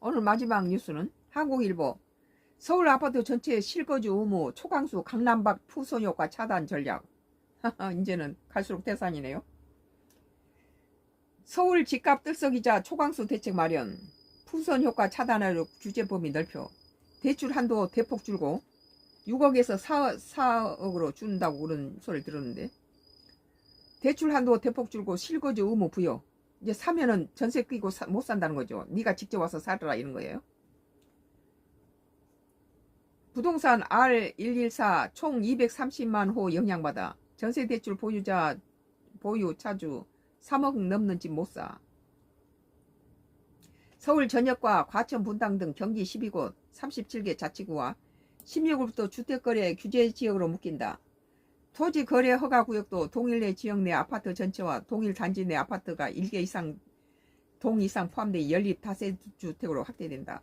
오늘 마지막 뉴스는 한국일보. 서울 아파트 전체 실거주 의무 초강수 강남박 풍선효과 차단 전략. 이제는 갈수록 대산이네요. 서울 집값 들썩이자 초강수 대책 마련. 풍선효과 차단하려 규제 범위 넓혀. 대출 한도 대폭 줄고 6억에서 4억으로 준다고 그런 소리를 들었는데, 대출 한도 대폭 줄고 실거주 의무 부여. 이제 사면은 전세 끼고 못 산다는 거죠. 네가 직접 와서 살아라 이런 거예요. 부동산 R114 총 230만 호 영향받아. 전세대출 보유자 보유 차주 3억 넘는 집 못 사. 서울 전역과 과천 분당 등 경기 12곳 37개 자치구와 16일부터 주택거래 규제 지역으로 묶인다. 토지거래 허가구역도 동일 내 지역 내 아파트 전체와 동일 단지 내 아파트가 1개 이상 동 이상 포함된 연립 다세주택으로 확대된다.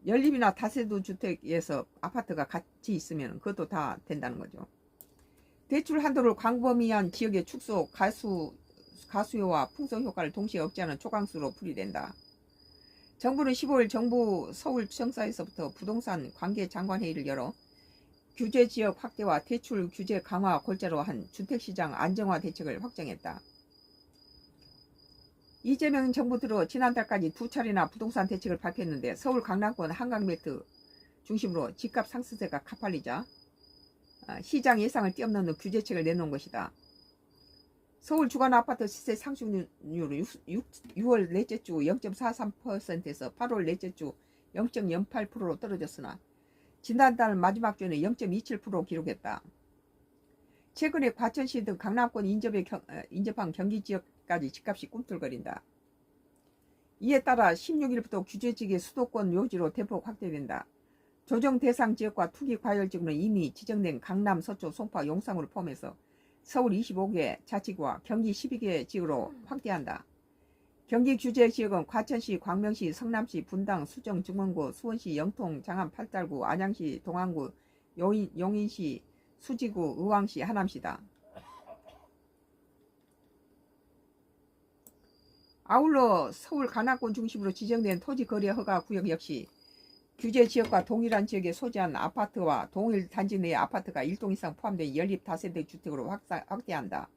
연립이나 다세도 주택에서 아파트가 같이 있으면 그것도 다 된다는 거죠. 대출 한도를 광범위한 지역의 축소, 가수요와 풍선 효과를 동시에 억제하는 초강수로 풀이된다. 정부는 15일 정부 서울청사에서부터 부동산 관계장관회의를 열어 규제지역 확대와 대출 규제 강화 골자로 한 주택시장 안정화 대책을 확정했다. 이재명 정부 들어 지난달까지 2차례나 부동산 대책을 발표했는데 서울 강남권 한강벨트 중심으로 집값 상승세가 가팔리자 시장 예상을 뛰어넘는 규제책을 내놓은 것이다. 서울 주간 아파트 시세 상승률은 6월 넷째 주 0.43%에서 8월 넷째 주 0.08%로 떨어졌으나 지난달 마지막 주에는 0.27% 기록했다. 최근에 과천시 등 강남권 인접한 경기 지역까지 집값이 꿈틀거린다. 이에 따라 16일부터 규제지역의 수도권 묘지로 대폭 확대된다. 조정 대상 지역과 투기 과열지구는 이미 지정된 강남, 서초, 송파, 용산을 포함해서 서울 25개 자치구와 경기 12개 지역으로 확대한다. 경기 규제 지역은 과천시, 광명시, 성남시, 분당, 수정, 증원구, 수원시, 영통, 장안, 팔달구, 안양시, 동안구, 용인시, 수지구, 의왕시, 하남시다. 아울러 서울 강남권 중심으로 지정된 토지거래 허가 구역 역시 규제 지역과 동일한 지역에 소재한 아파트와 동일 단지 내의 아파트가 1동 이상 포함된 연립 다세대 주택으로 확대한다.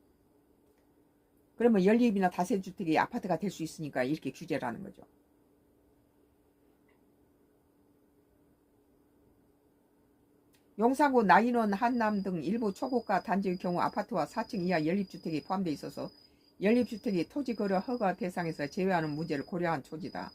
그러면 연립이나 다세주택이 아파트가 될 수 있으니까 이렇게 규제를 하는 거죠. 용산구 나인원, 한남 등 일부 초고가 단지의 경우 아파트와 4층 이하 연립주택이 포함되어 있어서 연립주택이 토지거래 허가 대상에서 제외하는 문제를 고려한 초지다.